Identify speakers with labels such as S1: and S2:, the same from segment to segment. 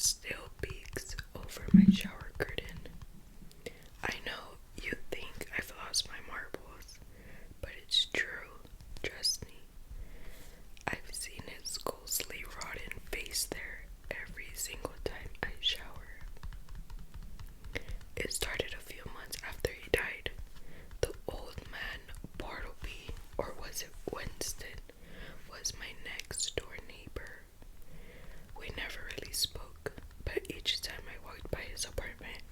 S1: still peeks over my shower curtain. I know you think I've lost my marbles, but it's true. Trust me. I've seen his ghostly rotten face there every single time I shower. It started a few months after he died. The old man, Bartleby, or was it Winston, was my next door neighbor. We never really spoke, but each time I walked by his apartment,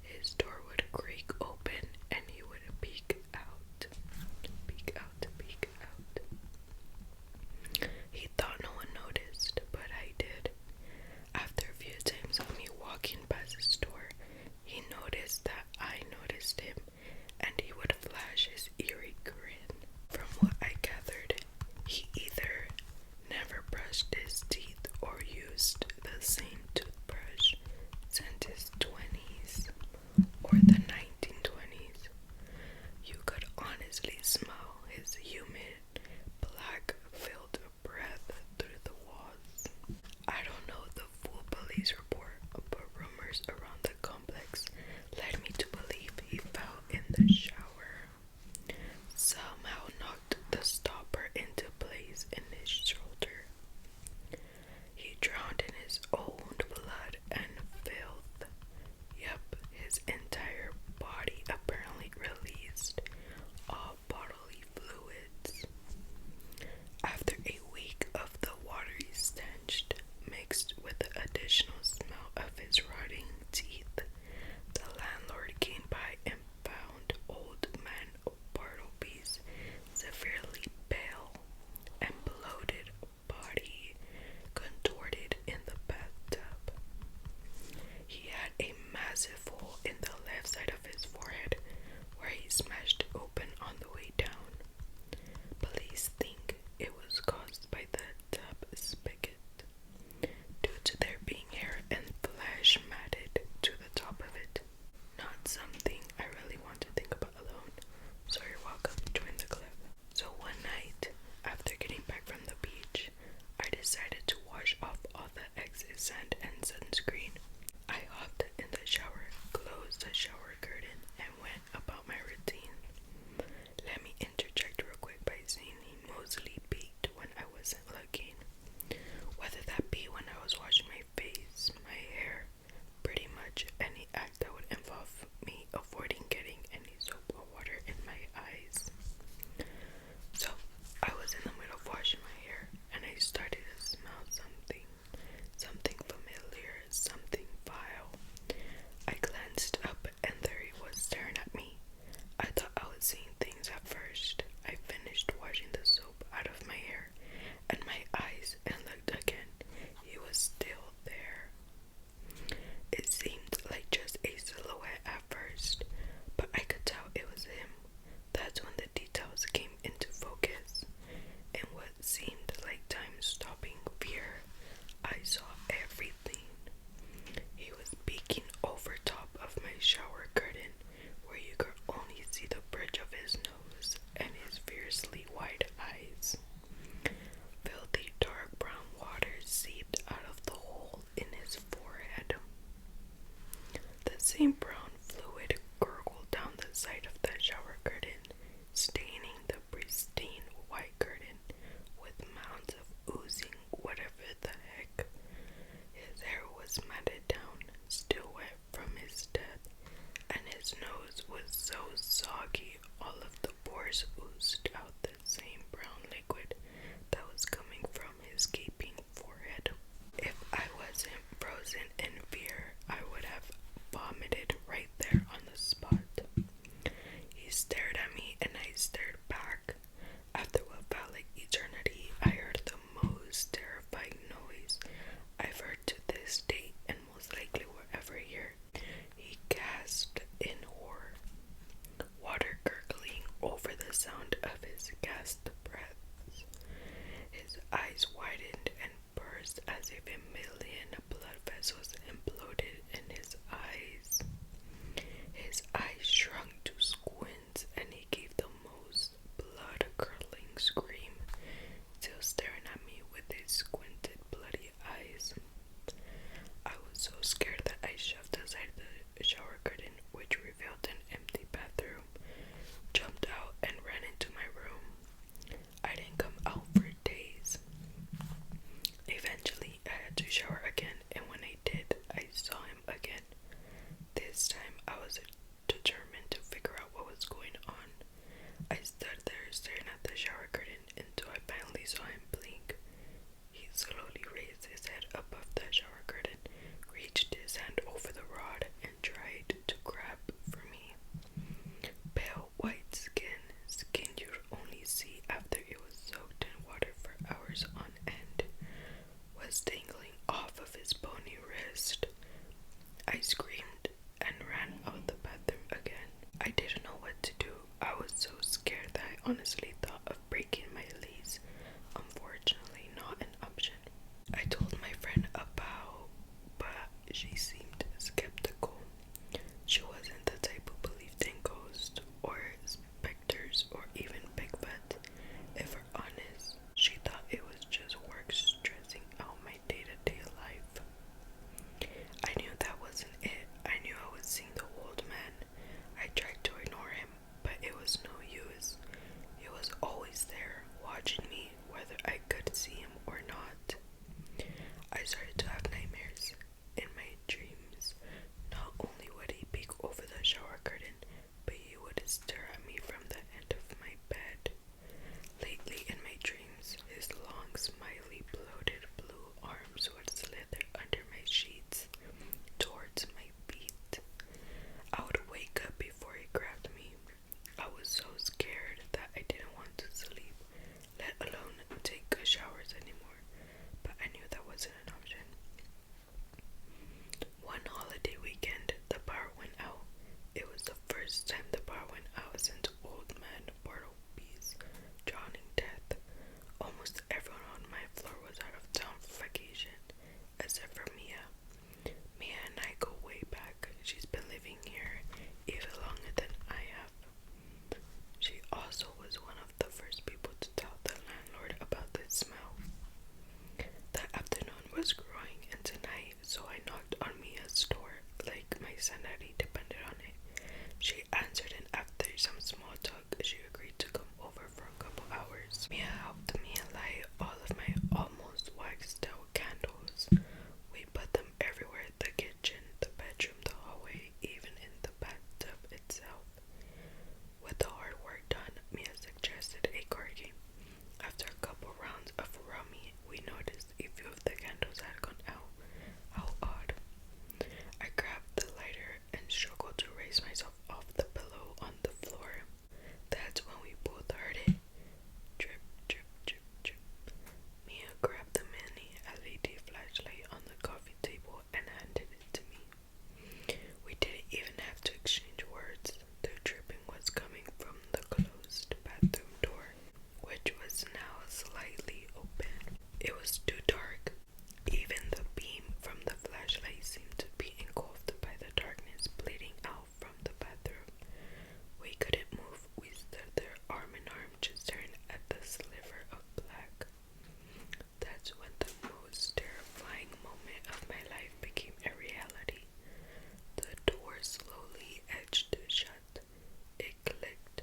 S1: his door would creak open and he would peek out. Peek out, peek out. He thought no one noticed, but I did. After a few times of me walking past his door, he noticed that I noticed him, and he would flash his eerie grin. From what I gathered, he either never brushed his teeth or used the same toothbrush since his 20s or the 1920s. You could honestly smell his humid, black-filled breath through the walls. I don't know the full police report, but rumors around the complex led me to believe he fell in the shower. Somehow knocked the stopper into place in his shoulder. He drowned in his own blood and filth. Yep, his entire body apparently released all bodily fluids. After a week of the watery stench mixed with the additional smell of his rotting teeth, the landlord came by and found old man Bartleby's severely pale and bloated body contorted in the bathtub. He had a massive hole in the left side of his forehead where he smashed open on the way down. Police think it was caused by the tub spigot, due to there being hair and flesh matted to the top of it. Not something I really want to think about alone, so you're welcome to join the club. So one night, after getting back from the beach, I decided to wash off all the excess sand and sunscreen. I hopped in the shower, closed the shower curtain, and went about my routine. Let me interject real quick by saying he mostly peeked when I wasn't looking. Whether that be when I was washing my face, my hair, pretty much any act that would involve me avoiding getting any soap or water in my eyes. So, I was in the middle of washing my hair, and I started to smell something familiar, something vile. I glanced up, and there he was staring at me. I thought I was seeing things at first. I finished washing the soap out of my hair and my eyes and looked again. He was still there. It seemed like just a silhouette at first, but I could tell it was him. That's when the details came into focus. In what seemed like time-stopping fear, I saw everything. He was peeking over top of my shower curtain, where you could only see the bridge of his nose and his fiercely wide eyes. Filthy dark brown water seeped out of the hole in his forehead. The same brown fluid gurgled down the side of the shower curtain, staining the pristine white curtain with mounds of oozing whatever the heck. His hair was matted down, still wet from his death, and his nose was so soggy all of the pores oozed out the same brown liquid that was coming from his gaping forehead. If I wasn't frozen in fear, I would have vomited right honestly thought of breaking my lease. Unfortunately, not an option. I told my friend about, but she seemed skeptical. She wasn't the type who believed in ghosts or specters or even Bigfoot. If we're honest, she thought it was just work stressing out my day-to-day life. I knew that wasn't it. I knew I was seeing the old man. I tried to ignore him, but it was no use. He was always there, watching me, whether I could see him or not. I started to have nightmares. In my dreams, not only would he peek over the shower curtain, but he would stare at me from the end of my bed. Lately, in my dreams, his long, smiley, bloated blue arms would slither under my sheets towards my feet. I would wake up before he grabbed me. I was so scared that I didn't want to sleep, let alone take showers anymore, but I knew that wasn't an option. One holiday weekend, the power went out. It was the first time the power went out since old man Bartleby's drowning death. Almost everyone on my floor was out of town for vacation, except for Mia. Mia and I go way back. She's been living here even longer than I have. She also was one of the first people to tell the landlord about the smell. The afternoon was growing into night, so I knocked on Mia's door like my sanity depended on it. She answered, and after some small talk, she agreed to come over for a couple hours. Mia helped me light all of my almost waxed out candles. We put them everywhere: the kitchen, the bedroom, the hallway, even in the bathtub itself. With the hard work done, Mia suggested a card game. After a couple rounds of rummy, we noticed a few of the candles had gone out. How odd. I grabbed the lighter and struggled to raise myself off the pillow on the floor. That's when we both heard it. Drip, drip, drip, drip. Mia grabbed the mini LED flashlight on the coffee table and handed it to me. We didn't even have to exchange words. The dripping was coming from the closed bathroom door, which was now slightly open. It was too dark. Even the beam from the flashlight seemed to be engulfed by the darkness bleeding out from the bathroom. We couldn't move. We stood there arm in arm, just staring at the sliver of black. That's when the most terrifying moment of my life became a reality. The door slowly edged shut. It clicked.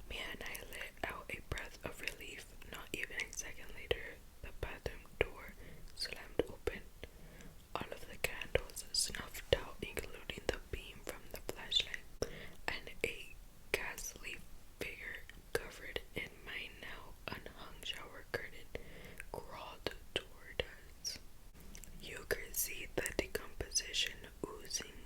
S1: Mia and I let out a breath of relief. Not even a second later, the bathroom door slammed open. All of the candles snuffed out, including the beam from the flashlight, and a ghastly figure covered in my now unhung shower curtain crawled toward us. You could see the decomposition oozing